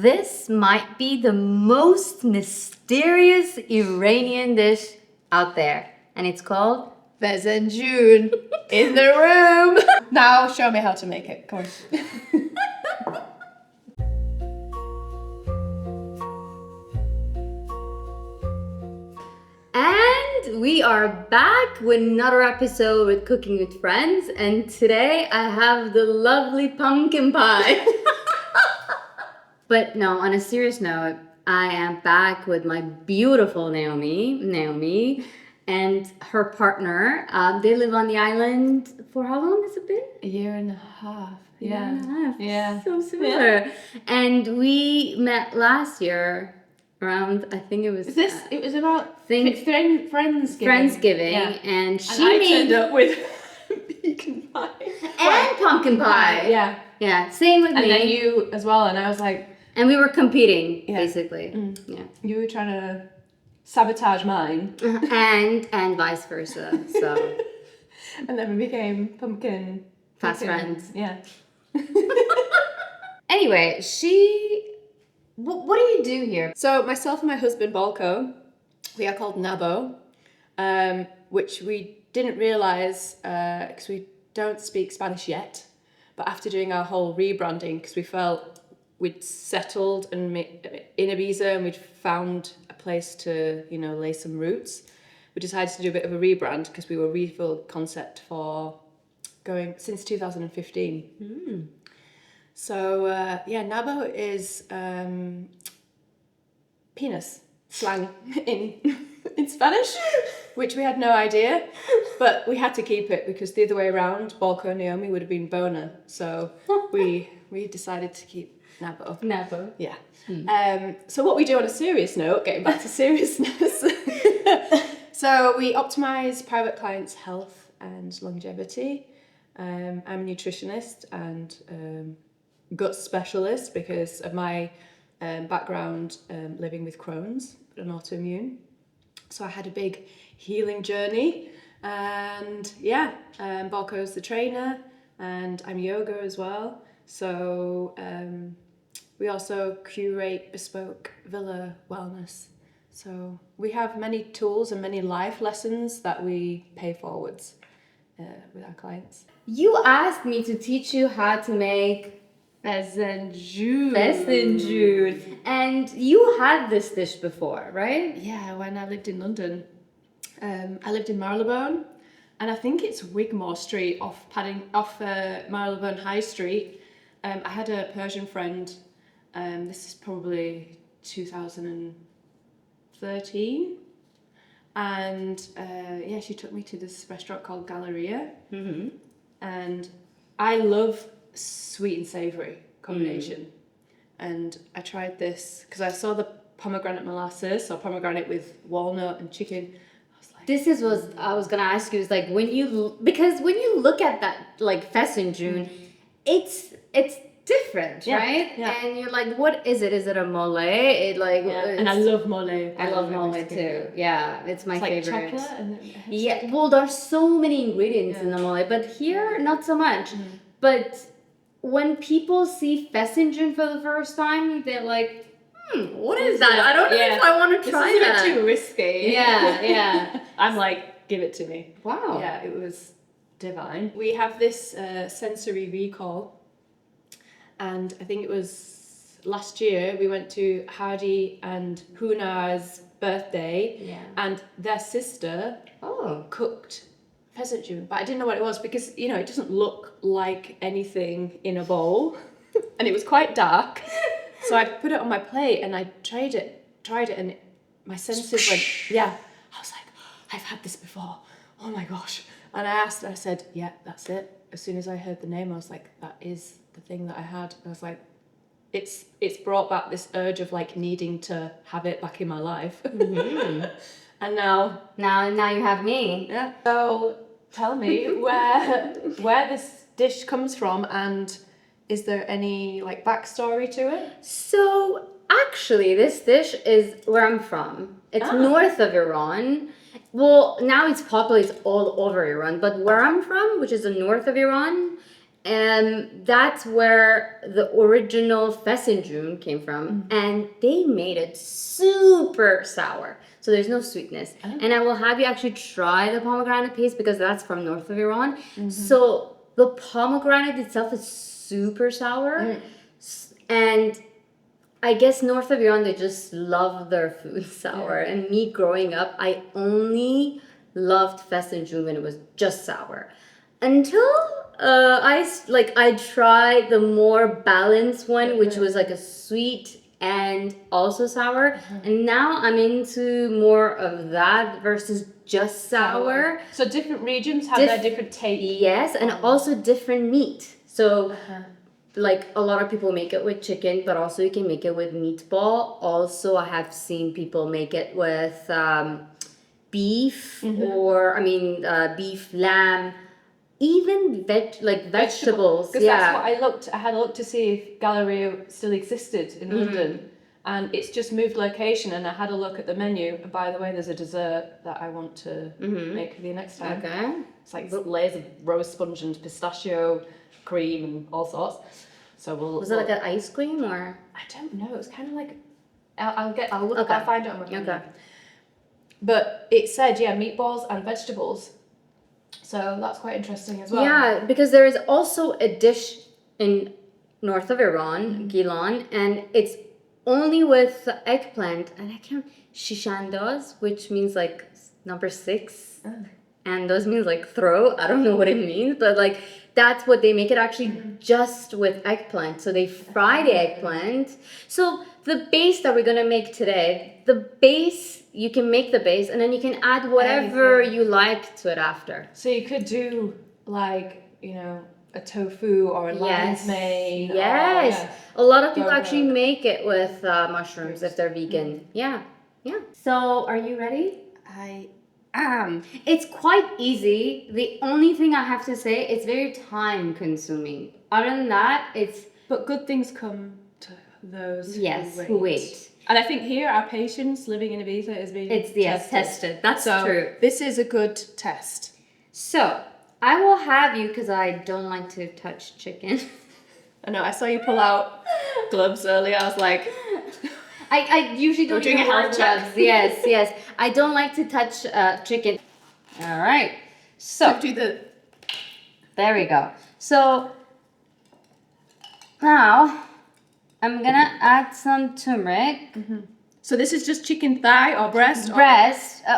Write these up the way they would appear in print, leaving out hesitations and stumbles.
This might be the most mysterious Iranian dish out there, and it's called Fesenjoon in the room. Now show me how to make it. Come on. And we are back with another episode with Cooking with Friends, and today I have the lovely pumpkin pie. But no, on a serious note, I am back with my beautiful Naomi, and her partner. They live on the island for how long has it been? A year and a half. Year and a half. Yeah. So similar. Yeah. And we met last year around, I think it was... It was about Friendsgiving. Friendsgiving. Yeah. And I turned up with pecan pie. And pumpkin pie. Yeah. Yeah, same with me. And then you as well, and I was like... And we were competing, basically. Yeah. You were trying to sabotage mine. and vice versa, so... And then we became pumpkin... Fast friends. Yeah. Anyway, what do you do here? So myself and my husband, Balko, we are called Nabo, which we didn't realise because we don't speak Spanish yet. But after doing our whole rebranding, because we felt we'd settled in Ibiza and we'd found a place to, lay some roots, we decided to do a bit of a rebrand because we were refueled concept for going since 2015. So Nabo is penis slang in Spanish, which we had no idea, but we had to keep it because the other way around, Balko and Naomi would have been boner. So we decided to keep Nabo. Nabo. Yeah. So what we do on a serious note, getting back to seriousness, so we optimize private clients' health and longevity. I'm a nutritionist and gut specialist because of my background living with Crohn's, an autoimmune. So I had a big healing journey, and Balko's the trainer, and I'm yoga as well. So we also curate bespoke villa wellness. So we have many tools and many life lessons that we pay forwards with our clients. You asked me to teach you how to make Fesenjoon. And you had this dish before, right? Yeah, when I lived in London. I lived in Marylebone, and I think it's Wigmore Street off Marylebone High Street. I had a Persian friend, this is probably 2013, and she took me to this restaurant called Galleria, and I love sweet and savoury combination, and I tried this because I saw the pomegranate molasses or pomegranate with walnut and chicken. This is what I was gonna ask you. Is like when you look at that like Fesenjoon, it's different, right? Yeah. And you're like, what is it? Is it a mole? And I love mole. I love mole too. Yeah, it's my favorite. Chocolate and well, there's so many ingredients in the mole, but here not so much. But when people see Fesenjoon for the first time, they're like, what is that? I don't know if I want to try that. This is a bit too risky. Yeah. I'm like, give it to me. Wow. Yeah, it was divine. We have this sensory recall, and I think it was last year we went to Hardy and Huna's birthday, and their sister cooked Fesenjoon, but I didn't know what it was because it doesn't look like anything in a bowl, and it was quite dark. So I put it on my plate and I tried it, and my senses went, I was like, I've had this before. Oh my gosh. And I asked, and I said, yeah, that's it. As soon as I heard the name, I was like, that is the thing that I had. And I was like, it's brought back this urge of like needing to have it back in my life. And now you have me. Yeah. So tell me where this dish comes from, and is there any like backstory to it? So actually, this dish is where I'm from. It's north of Iran. Well, now it's popular. It's all over Iran. But where I'm from, which is the north of Iran, That's where the original Fesenjoon came from, and they made it super sour. So there's no sweetness. Oh. And I will have you actually try the pomegranate paste because that's from north of Iran. So the pomegranate itself is super sour. And I guess north of Iran, they just love their food sour. And me growing up, I only loved Fesenjoon when it was just sour. Until I tried the more balanced one, which was like a sweet and also sour. And now I'm into more of that versus just sour. So different regions have their different take. Yes, and also different meat. So like a lot of people make it with chicken, but also you can make it with meatball. Also, I have seen people make it with beef beef, lamb, even vegetables. Because that's what I had a look to see if Galleria still existed in London, and it's just moved location. And I had a look at the menu. And by the way, there's a dessert that I want to make for you next time. Okay. It's like layers of rose sponge and pistachio cream and all sorts. So Was it like an ice cream or? I don't know. It was kind of like I'll look. Okay. I'll find it on my menu. Okay. But it said meatballs and vegetables. So that's quite interesting as well. Yeah, because there is also a dish in north of Iran, Gilan, and it's only with eggplant, and I can't shishandoz, which means like number 6, and those means like throat. I don't know what it means, but like that's what they make it actually just with eggplant. So they fry the eggplant. So the base that we're gonna make today, you can make the base and then you can add whatever you like to it after. So you could do like, a tofu or a lion's mane. Yes. A lot of people actually make it with mushrooms if they're vegan. Yeah. So are you ready? I am. It's quite easy. The only thing I have to say, it's very time consuming. Other than that, But good things come to those who wait. And I think here our patience living in Ibiza is being tested. That's true. This is a good test. So I will have you, because I don't like to touch chicken. I know, I saw you pull out gloves earlier. I was like, I usually don't doing use a health check. gloves. Yes. I don't like to touch chicken. All right. So there we go. So now I'm gonna add some turmeric. So this is just chicken thigh or breast?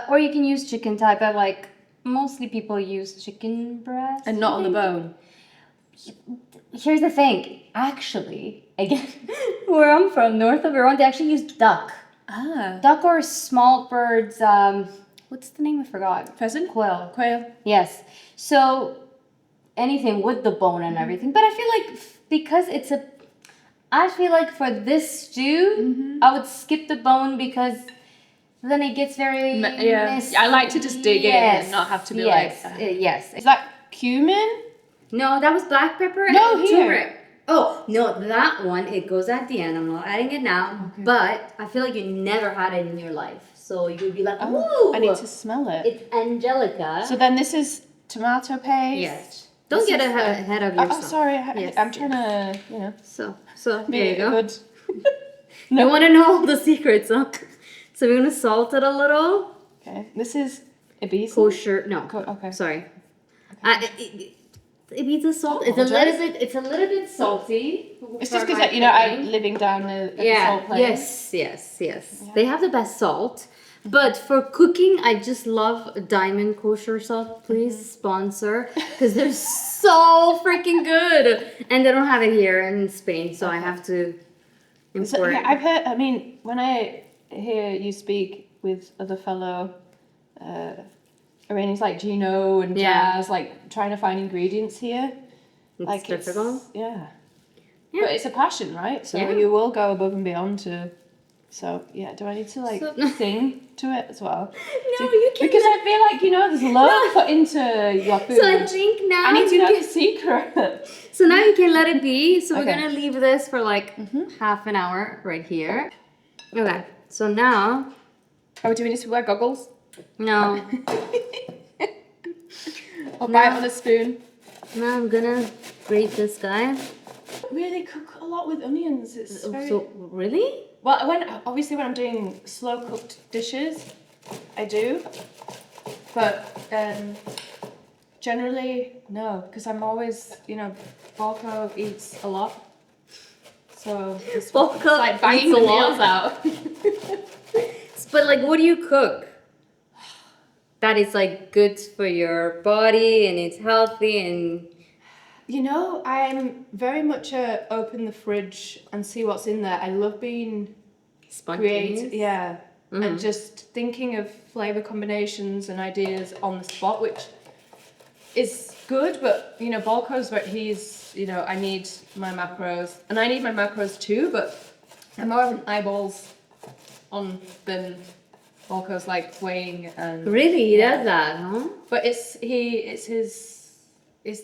Or you can use chicken thigh, but like mostly people use chicken breast. And not on the bone. Here's the thing. Actually, again, where I'm from, north of Iran, they actually use duck. Duck or small birds. What's the name? I forgot. Pheasant? Quail. Yes. So anything with the bone and everything. But I feel like because I feel like for this stew, I would skip the bone because then it gets very messy. I like to just dig in and not have to be yes. Is that cumin? No, that was black pepper and turmeric. Oh, no, that one, it goes at the end. I'm not adding it now. Okay. But I feel like you never had it in your life. So you'd be like, ooh. I need to smell it. It's Angelica. So then this is tomato paste. Yes. Don't get ahead of yourself. Oh, sorry. I'm trying to, So there you go. Good. You want to know all the secrets, huh? So we're going to salt it a little. Okay. This is Ibiza? Kosher. No. Okay. Sorry. Okay. Ibiza salt. It's a little bit salty. It's just because I'm living down the salt place. Yes. Yeah. They have the best salt. But for cooking, I just love Diamond Kosher salt. Please sponsor, because they're so freaking good. And they don't have it here in Spain, so I have to import it. I've heard, when I hear you speak with other fellow Iranians like Gino and Jazz, like trying to find ingredients here. It's difficult. Yeah. But it's a passion, right? So you will go above and beyond to... So, do I need to, sing to it as well? No, you can't. Because I feel like, there's love put into your food. So I think now... I need to know the secret. So now you can let it be. So we're going to leave this for, half an hour right here. Okay. So now... Do we need to wear goggles? No. Or bite on a spoon? No, I'm going to... grate this guy. Really cook a lot with onions. It's very... So really? Well, when I'm doing slow cooked dishes, I do, but generally no, because I'm always, Balco eats a lot, so it's like banging the meals out. But like, what do you cook that is like good for your body and it's healthy and? I'm very much open the fridge and see what's in there. I love being Spontaneous? Yeah. Mm-hmm. And just thinking of flavour combinations and ideas on the spot, which is good, but, Balco's where he's, I need my macros, and I need my macros too, but I'm more of an eyeballs on than Balco's like weighing and... Really? He does that, huh? But he's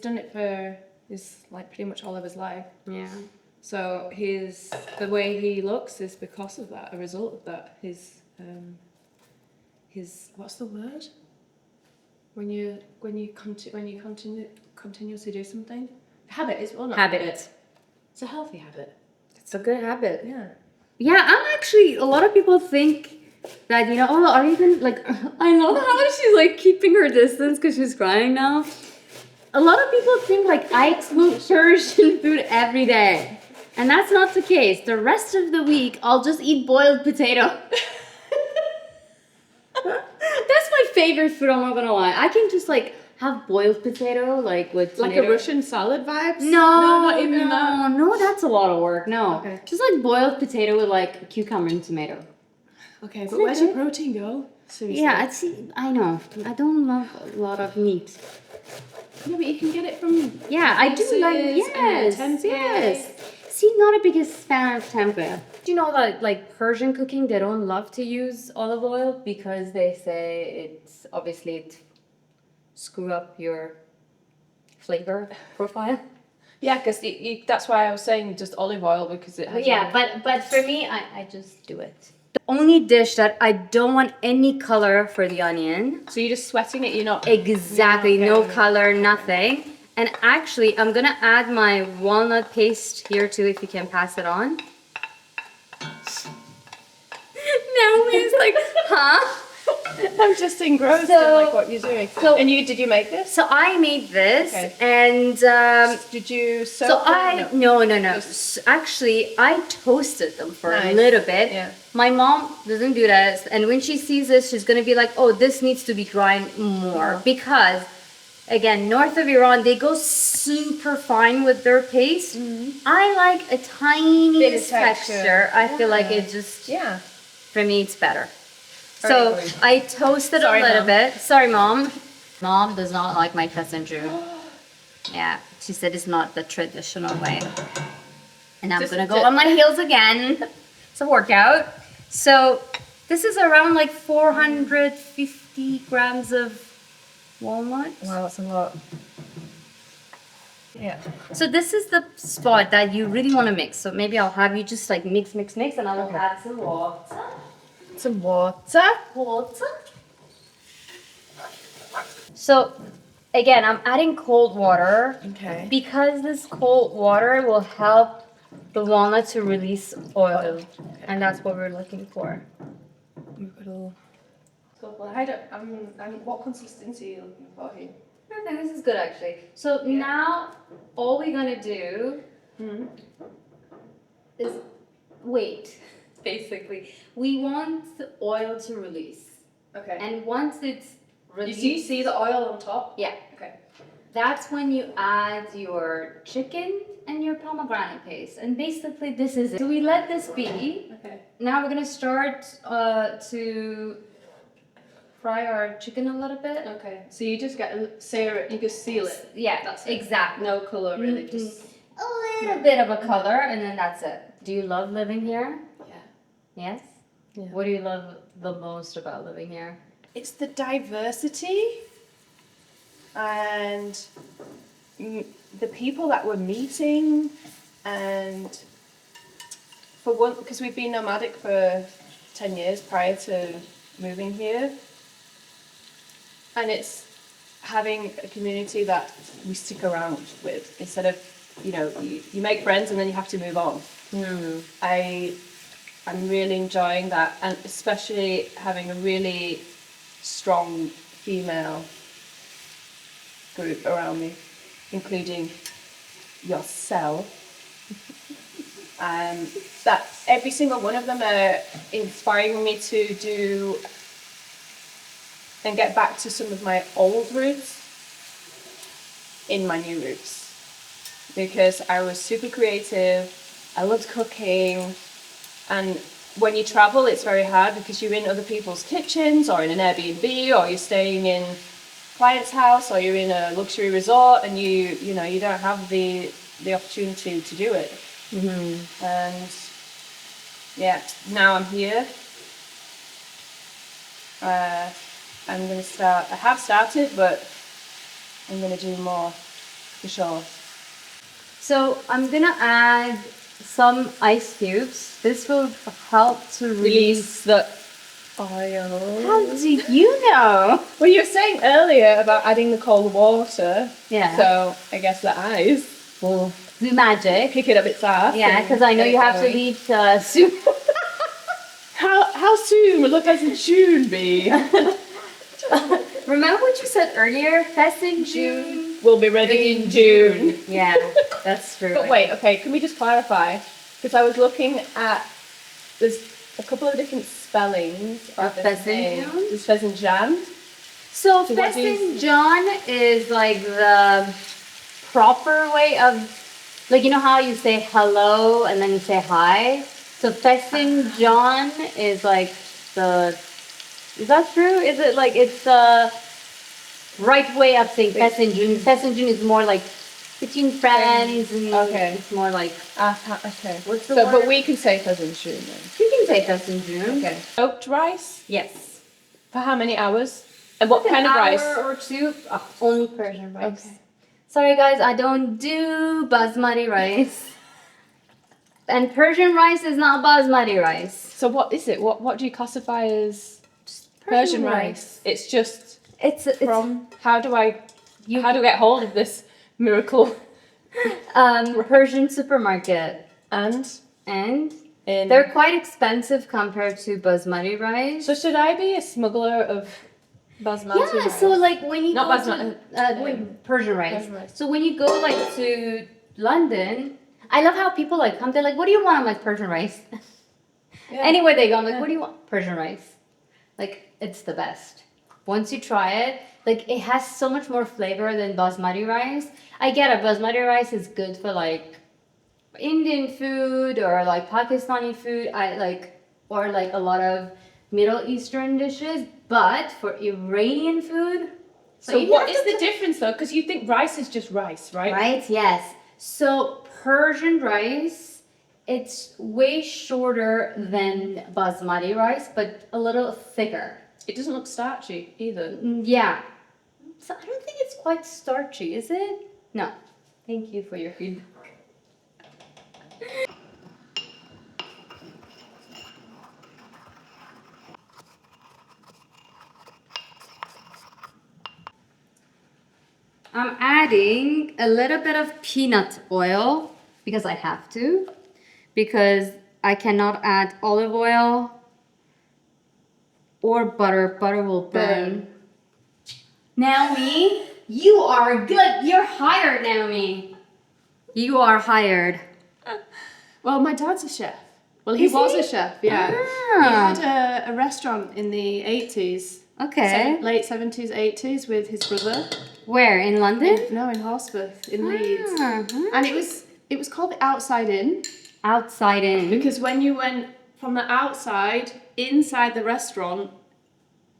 done it for... is like pretty much all of his life. Yeah. So the way he looks is because of that, a result of that. His what's the word? When you continuously do something? Habit is not habit. It's a healthy habit. It's a good habit. Yeah. Yeah, I'm actually, a lot of people think that, are you even like, I love how she's like keeping her distance because she's crying now. A lot of people think like I cook Persian food every day. And that's not the case. The rest of the week, I'll just eat boiled potato. That's my favorite food, I'm not gonna lie. I can just like have boiled potato like with tomato. Like a Russian salad vibes? No, not even that. No, that's a lot of work. No. Okay. Just like boiled potato with like cucumber and tomato. Okay, but where's your protein go? Seriously. Yeah, I know. I don't love a lot of meat. No, but you can get it from... Yeah, I do like... Yes. See, not a biggest fan of tempeh. Do you know that like Persian cooking, they don't love to use olive oil because they say it screw up your flavor profile. Yeah, because that's why I was saying just olive oil because it has... Yeah, but for me, I just do it. The only dish that I don't want any color for the onion. So you're just sweating it, you're not... Exactly, no color, nothing. And actually, I'm gonna add my walnut paste here too, if you can pass it on. Naomi's like, huh? I'm just engrossed in like what you're doing. And did you make this? So I made this, and did you soak them? No. Actually, I toasted them for a little bit. Yeah. My mom doesn't do that, and when she sees this, she's gonna be like, "Oh, this needs to be grind more," because, again, north of Iran, they go super fine with their paste. Mm-hmm. I like a tiny texture. I feel like it just for me it's better. So I toasted a little bit. Sorry, Mom. Mom does not like my Fesenjoon. Yeah, she said it's not the traditional way. And I'm gonna go on my heels again. It's a workout. So this is around like 450 grams of walnuts. Wow, that's a lot. Yeah. So this is the spot that you really want to mix. So maybe I'll have you just like mix, and I will add some water. Some water. So again, I'm adding cold water. Okay. Because this cold water will help the walnut to release oil. And that's what we're looking for. What consistency are you looking for here? I think this is good actually. So now all we're gonna do is wait. Basically, we want the oil to release. Okay. And once it's released, you see the oil on top? Yeah. Okay. That's when you add your chicken and your pomegranate paste. And basically this is it. So we let this be. Okay. Now we're gonna start to fry our chicken a little bit. Okay. So you just sear it, you just seal it. Yeah, that's exactly. No colour really, just a little bit of a color, and then that's it. Do you love living here? Yes? Yeah. What do you love the most about living here? It's the diversity and the people that we're meeting, and for one, because we've been nomadic for 10 years prior to moving here, and it's having a community that we stick around with instead of, you make friends and then you have to move on. I'm really enjoying that, and especially having a really strong female group around me, including yourself. That every single one of them are inspiring me to do and get back to some of my old roots in my new roots, because I was super creative, I loved cooking, and when you travel it's very hard because you're in other people's kitchens or in an Airbnb or you're staying in a client's house or you're in a luxury resort and you don't have the opportunity to do it. And yeah, now I'm here. I'm going to start, I have started, but I'm going to do more for sure. So I'm going to add some ice cubes. This will help to release the oil. How do you know? Well, you were saying earlier about adding the cold water. Yeah. So I guess the ice will do magic. Pick it up its ass. Yeah, because I know you have to eat soup. How soon will the Fesenjoon be? Remember what you said earlier? Fesenjoon will be ready in June. Yeah, that's true. But wait, okay, can we just clarify? Because I was looking at, there's a couple of different spellings of Fesenjoon. There's Fesenjoon. So Fesenjoon is like the proper way of, like, you know how you say hello and then you say hi? So Fesenjoon is like is that true? Is it like, it's the right way of saying Fesenjoon? Fesenjoon is more like between friends and it's more like... okay. What's the word? But we can say Fesenjoon then. You can say Fesenjoon. Okay. Soaked rice? Yes. For how many hours? And what kind of rice? An hour or two. Oh, only Persian rice. Okay. Sorry guys, I don't do basmati rice. And Persian rice is not basmati rice. So what is it? What do you classify as Persian rice? It's just how do I get hold of this miracle? Persian supermarket. And they're quite expensive compared to basmati rice. So should I be a smuggler of basmati rice? Yeah, so like when you not go basmati, Persian rice. So when you go like to London, I love how people like come, they're like, what do you want? I'm like, Persian rice. Yeah. Anywhere they go, I'm like, what do you want? Persian rice. Like, it's the best. Once you try it, like, it has so much more flavor than basmati rice. I get it, basmati rice is good for like Indian food or like Pakistani food, or like a lot of Middle Eastern dishes, but for Iranian food. So what is the difference though? Because you think rice is just rice, right? Right, yes. So Persian rice, it's way shorter than basmati rice, but a little thicker. It doesn't look starchy either. Yeah. So I don't think it's quite starchy, is it? No. Thank you for your feedback. I'm adding a little bit of peanut oil because I have to, because I cannot add olive oil or butter. Butter will burn. Naomi, you are good. You're hired, Naomi. You are hired. Well, my dad's a chef. Well, he was a chef, yeah. Ah. He had a restaurant in the 80s. Okay. Late 70s, 80s with his brother. Where, in London? No, in Horsforth, in Leeds. Uh-huh. And it was called the Outside Inn. Outside Inn. Because when you went from the outside, inside the restaurant,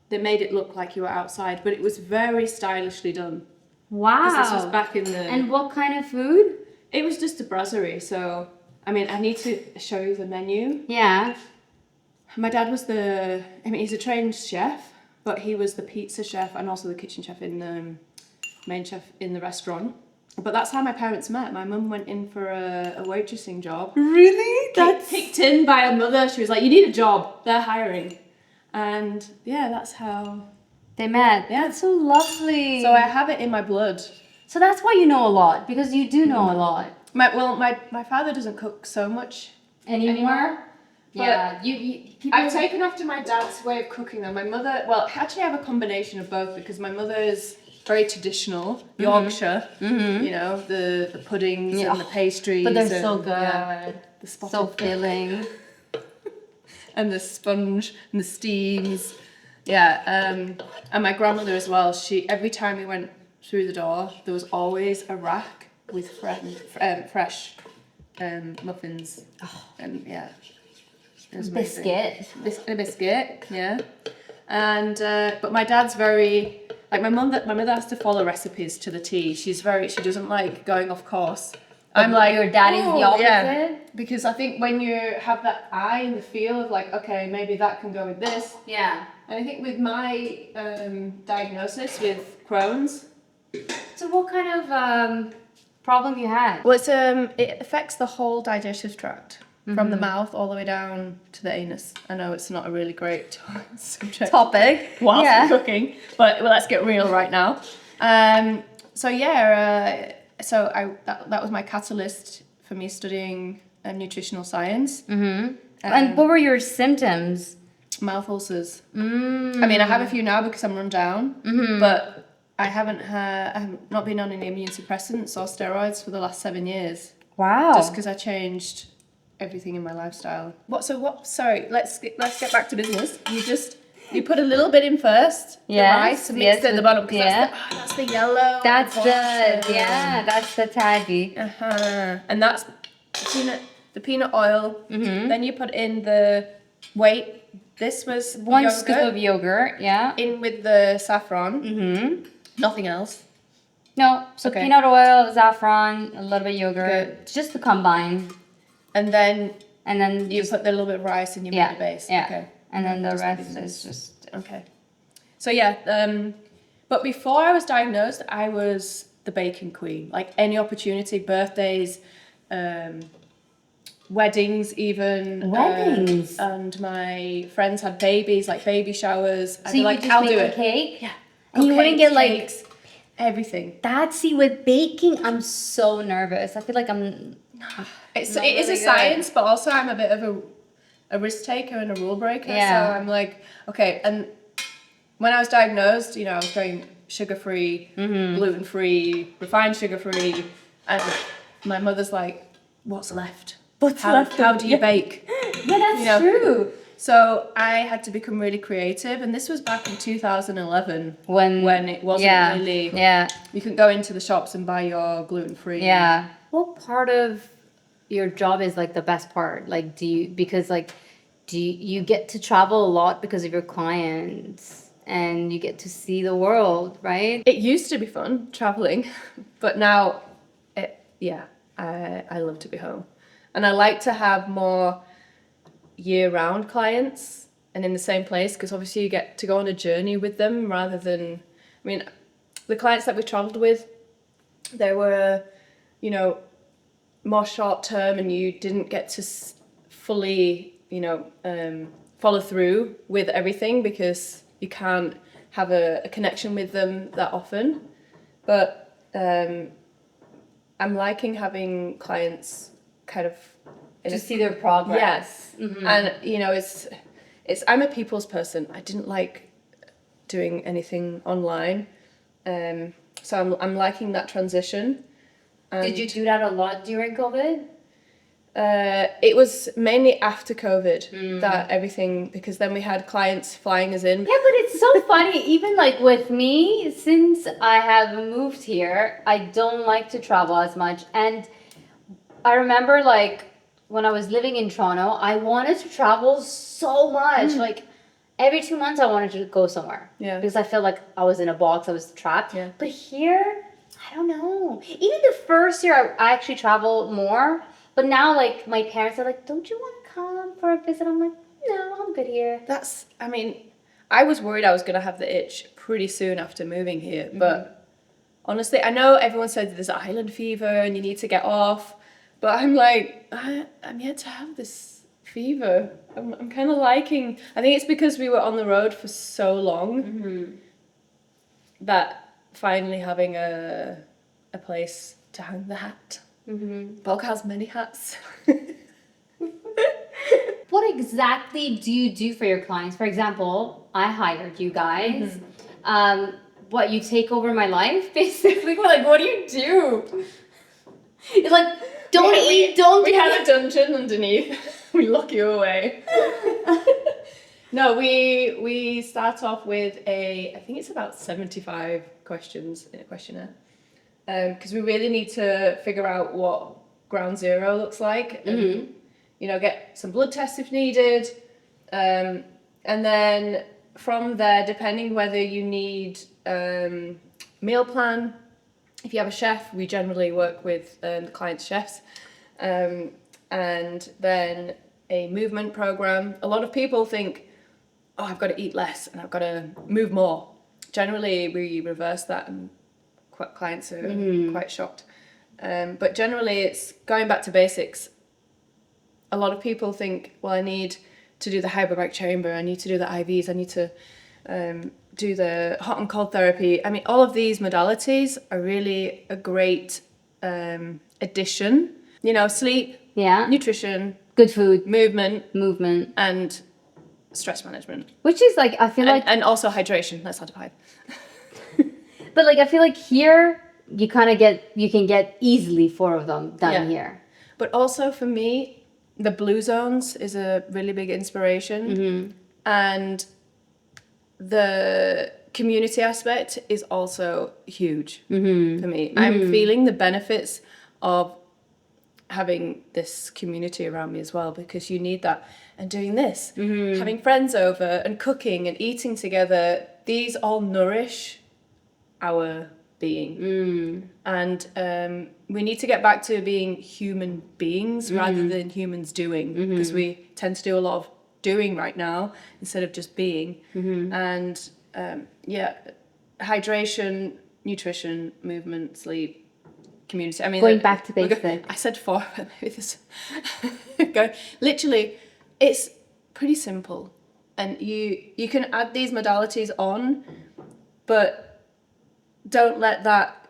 they made it look like you were outside, but it was very stylishly done. Wow. Because this was back in the... And what kind of food? It was just a brasserie, so... I mean, I need to show you the menu. Yeah. My dad was he's a trained chef, but he was the pizza chef and also the kitchen chef main chef in the restaurant. But that's how my parents met. My mum went in for a waitressing job. Really? That's picked in by a mother. She was like, you need a job. They're hiring. And yeah, that's how They met. Yeah. That's so lovely. So I have it in my blood. So that's why you know a lot, because you do know a lot. My father doesn't cook so much anymore. Yeah, I've taken after my dad's way of cooking though. My mother, well, actually I have a combination of both because my mother is very traditional, Yorkshire, you know, the puddings and the pastries. But they're so good. Yeah, the so filling. And the sponge and the steams. Yeah, and my grandmother as well, every time we went through the door, there was always a rack with fresh muffins. Oh. And yeah. Biscuit, yeah. And but my dad's very like my mother has to follow recipes to the T. She doesn't like going off course. I'm like your daddy's the opposite. Yeah, because I think when you have that eye and the feel of like, okay, maybe that can go with this. Yeah. And I think with my diagnosis with Crohn's. So what kind of problem you had? Well, it affects the whole digestive tract. From the mouth all the way down to the anus. I know it's not a really great subject. Topic. Whilst cooking, but let's get real right now. So that was my catalyst for me studying nutritional science. And what were your symptoms? Mouth ulcers. I mean, I have a few now because I'm run down, but I haven't not been on any immune suppressants or steroids for the last 7 years. Wow. Just because I changed everything in my lifestyle. Sorry, let's get back to business. You put a little bit in first, the rice, and mix it at the bottom, because that's the yellow. That's that's the taggy. And that's the peanut oil. Then you put in this was one yogurt, scoop of yogurt, in with the saffron. Nothing else. No, so peanut oil, saffron, a little bit of yogurt, just to combine. And then you just put the little bit of rice and you make the base. Yeah. Okay. And then the rest is just okay. So but before I was diagnosed, I was the baking queen. Like any opportunity, birthdays, weddings even. Weddings. And my friends had babies, like baby showers. So you would just make a cake? Yeah. And you wouldn't get cakes, everything. With baking, I'm so nervous. I feel like it is a science, but also I'm a bit of a risk taker and a rule breaker. Yeah. So I'm like, okay. And when I was diagnosed, I was going sugar-free, gluten-free, refined sugar-free. And my mother's like, what's left? How do you bake? Yeah, that's true. So I had to become really creative. And this was back in 2011 when it wasn't really... Yeah. You couldn't go into the shops and buy your gluten-free. Yeah. What part of your job is like the best part? Like, do you get to travel a lot because of your clients and you get to see the world, right? It used to be fun traveling, but now, I love to be home. And I like to have more year-round clients and in the same place, because obviously you get to go on a journey with them rather than, the clients that we traveled with, they were, more short-term, and you didn't get to fully, follow through with everything because you can't have a connection with them that often. But I'm liking having clients kind of to see their progress. Yes. And it's I'm a people's person. I didn't like doing anything online. So I'm liking that transition. Did you do that a lot during COVID? It was mainly after COVID that everything, because then we had clients flying us in. Yeah, but it's so funny. Even like with me, since I have moved here, I don't like to travel as much. And I remember like when I was living in Toronto, I wanted to travel so much. Like every 2 months I wanted to go somewhere. Yeah. Because I felt like I was in a box, I was trapped. Yeah. But here, I don't know. Even the first year I actually traveled more. But now, like, my parents are like, don't you want to come for a visit? I'm like, no, I'm good here. I was worried I was going to have the itch pretty soon after moving here. But honestly, I know everyone said there's island fever and you need to get off. But I'm like, I'm yet to have this fever. I'm kind of liking... I think it's because we were on the road for so long. that finally having a place to hang the hat. Bog has many hats. What exactly do you do for your clients? For example, I hired you guys. What, you take over my life, basically? Like, what do you do? It's like, don't eat, don't We have a dungeon underneath. We lock you away. No, we start off with I think it's about 75 questions in a questionnaire. Because we really need to figure out what ground zero looks like. And, get some blood tests if needed. And then from there, depending whether you need meal plan, if you have a chef, we generally work with the client's chefs. And then a movement program. A lot of people think, oh, I've got to eat less and I've got to move more. Generally, we reverse that and clients are quite shocked. But generally, it's going back to basics. A lot of people think, well, I need to do the hyperbaric chamber, I need to do the IVs, I need to do the hot and cold therapy. I mean, all of these modalities are really a great addition. Sleep, nutrition, good food, movement, and stress management. Which is like, I feel like... And also hydration, let's add 5. But like, I feel like here, you can get easily 4 of them done here. But also for me, the blue zones is a really big inspiration. And the community aspect is also huge for me. I'm feeling the benefits of having this community around me as well, because you need that. And doing this, having friends over and cooking and eating together, these all nourish our being. And we need to get back to being human beings rather than humans doing, because we tend to do a lot of doing right now instead of just being. And hydration, nutrition, movement, sleep, community. I mean, going back to basics. I said 4, but maybe this literally, it's pretty simple, and you can add these modalities on, but don't let that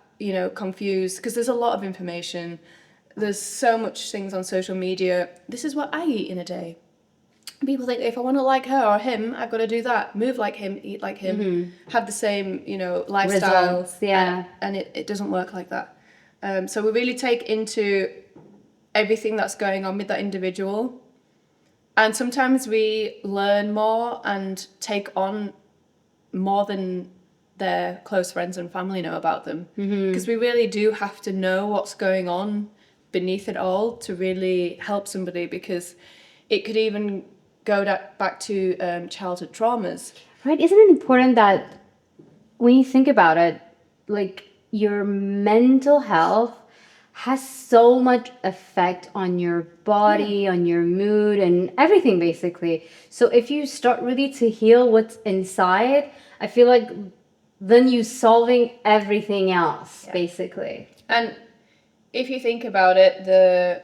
confuse, because there's a lot of information. There's so much things on social media. This is what I eat in a day. People think, if I want to like her or him, I've got to do that. Move like him, eat like him, have the same, lifestyle. Results, yeah. And it doesn't work like that. So we really take into everything that's going on with that individual. And sometimes we learn more and take on more than their close friends and family know about them. Because we really do have to know what's going on beneath it all to really help somebody, because it could even go back to childhood traumas. Right? Isn't it important that when you think about it, like, your mental health has so much effect on your body, on your mood, and everything, basically. So if you start really to heal what's inside, I feel like then you're solving everything else, basically. And if you think about it, the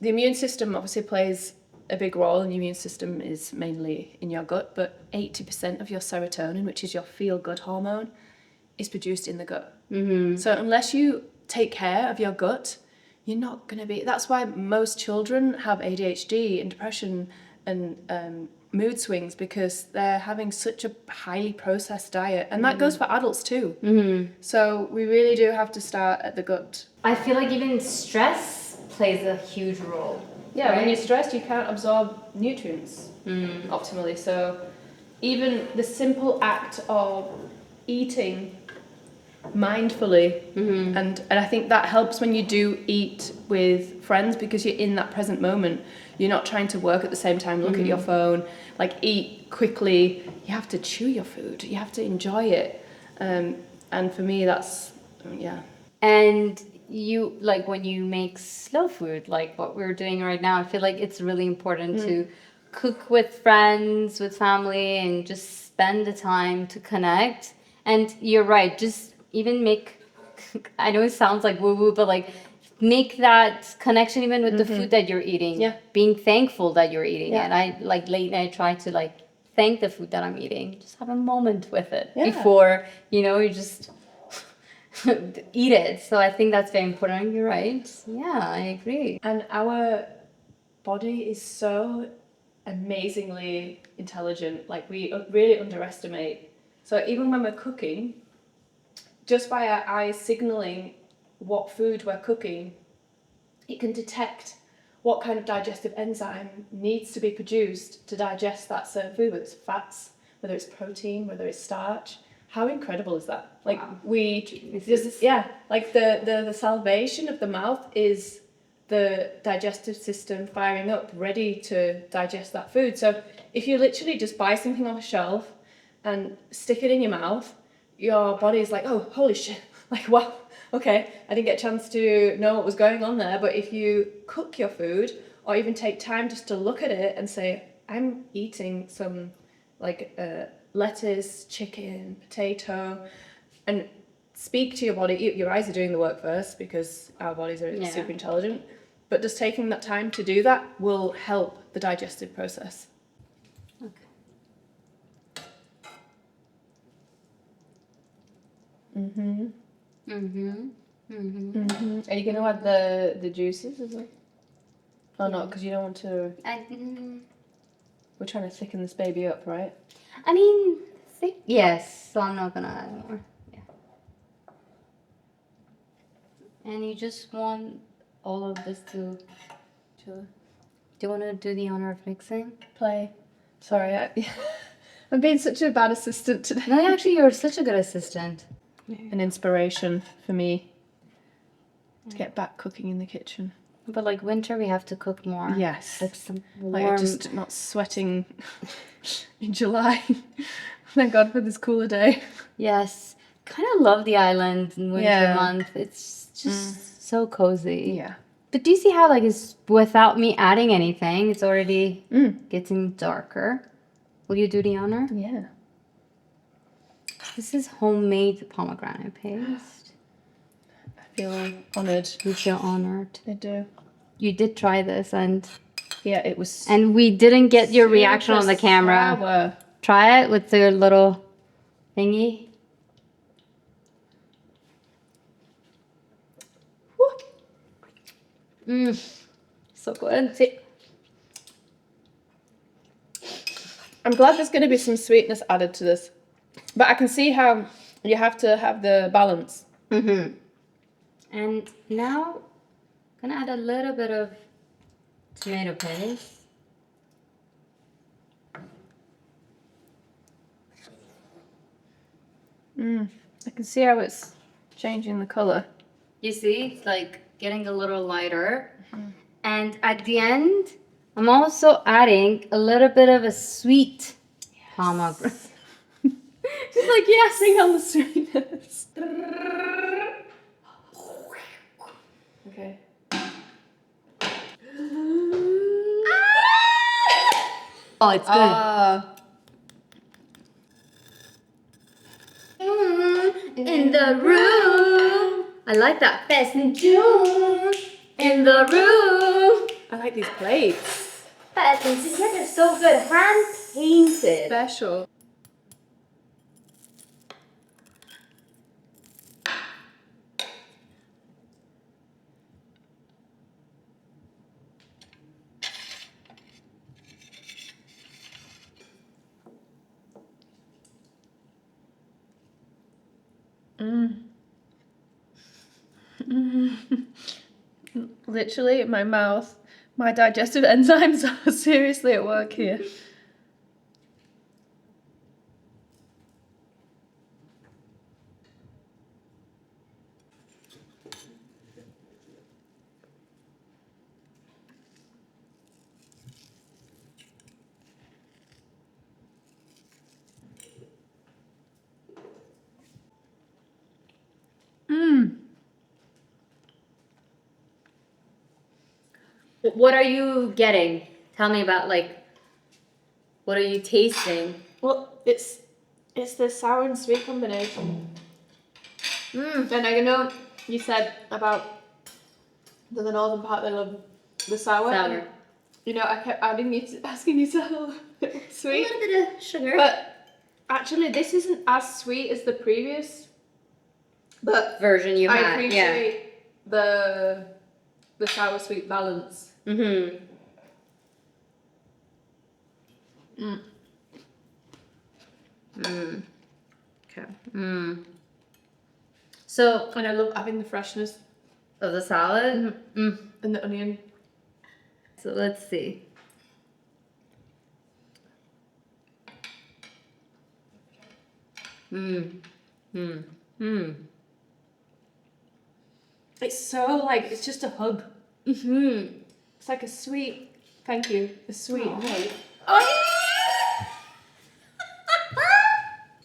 immune system obviously plays a big role, and the immune system is mainly in your gut, but 80% of your serotonin, which is your feel-good hormone, is produced in the gut. So unless you take care of your gut, you're not going to be... That's why most children have ADHD and depression and mood swings, because they're having such a highly processed diet. And that goes for adults too. So we really do have to start at the gut. I feel like even stress plays a huge role. Yeah, right? When you're stressed, you can't absorb nutrients optimally. So even the simple act of eating mindfully, and I think that helps when you do eat with friends, because you're in that present moment. You're not trying to work at the same time, look at your phone, like eat quickly. You have to chew your food. You have to enjoy it. And for me, that's, And you, like, when you make slow food, like what we're doing right now, I feel like it's really important to cook with friends, with family, and just spend the time to connect. And you're right, just even make, I know it sounds like woo-woo, but like, make that connection even with the food that you're eating. Being thankful that you're eating it. I, like, lately I try to, like, thank the food that I'm eating. Just have a moment with it before, you just eat it. So I think that's very important. You're right. Yeah, I agree. And our body is so amazingly intelligent. Like, we really underestimate. So even when we're cooking, just by our eyes signaling what food we're cooking, it can detect what kind of digestive enzyme needs to be produced to digest that certain food, whether it's fats, whether it's protein, whether it's starch. How incredible is that? Like, like the salivation of the mouth is the digestive system firing up, ready to digest that food. So if you literally just buy something off a shelf and stick it in your mouth, your body is like, oh, holy shit, like, wow, okay, I didn't get a chance to know what was going on there. But if you cook your food, or even take time just to look at it and say, I'm eating some lettuce, chicken, potato, and speak to your body. Your eyes are doing the work first, because our bodies are super intelligent. But just taking that time to do that will help the digestive process. Okay. Mhm. Mhm. Mhm. Mhm. Are you gonna add the juices as well? Oh, not because you don't want to. We're trying to thicken this baby up, right? I mean, yes. So I'm not gonna add more. Yeah. And you just want all of this to. Sure. Do you want to do the honor of mixing? Play. Sorry, I'm being such a bad assistant today. No, actually, you're such a good assistant. An inspiration for me to get back cooking in the kitchen. But like winter, we have to cook more. Yes. Like some warm. Like, just not sweating in July. Thank God for this cooler day. Yes. Kind of love the island in winter month. It's just so cozy. Yeah. But do you see how, like, it's without me adding anything, it's already getting darker? Will you do the honor? Yeah. This is homemade pomegranate paste. I feel honoured. You feel honored. I do. You did try this, and yeah, it was. And we didn't get your reaction on the camera. Sour. Try it with the little thingy. So good. See, I'm glad there's going to be some sweetness added to this, but I can see how you have to have the balance. And now I'm gonna add a little bit of tomato paste. I can see how it's changing the colour. You see, it's like getting a little lighter. And at the end, I'm also adding a little bit of a sweet pomegranate. She's like, yes. Bring on the sweetness. Okay. Oh, it's good. In the room. I like that. Fesenjoon. In the room. I like these plates. Fesenjoon. They're so good. Hand painted. Special. Literally, in my mouth, my digestive enzymes are seriously at work here. What are you getting? Tell me about, like, what are you tasting? Well, it's the sour and sweet combination. And I know you said about the northern part they love the sour. Sour. And, I kept asking you to help. Sweet. A little bit of sugar. But actually, this isn't as sweet as the previous. But version you I had. appreciate the sour sweet balance. Mm-hmm. Mm. Mm. Okay. Mm. So, And I love having the freshness of the salad. Mm. and the onion. So let's see. Mm. Mm. Mm. It's so like, it's just a hug. Mm-hmm. It's like a sweet, thank you, a sweet hug. Oh,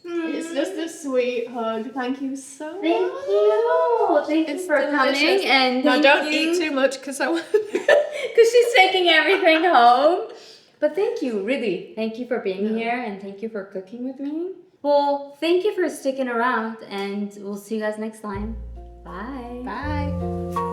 It's just a sweet hug. Thank you so much. Thank you. Thank you It's for delicious. coming. And Now thank don't you. eat too much because I want. Because she's taking everything home. But thank you, really. Thank you for being here and thank you for cooking with me. Well, thank you for sticking around and we'll see you guys next time. Bye. Bye.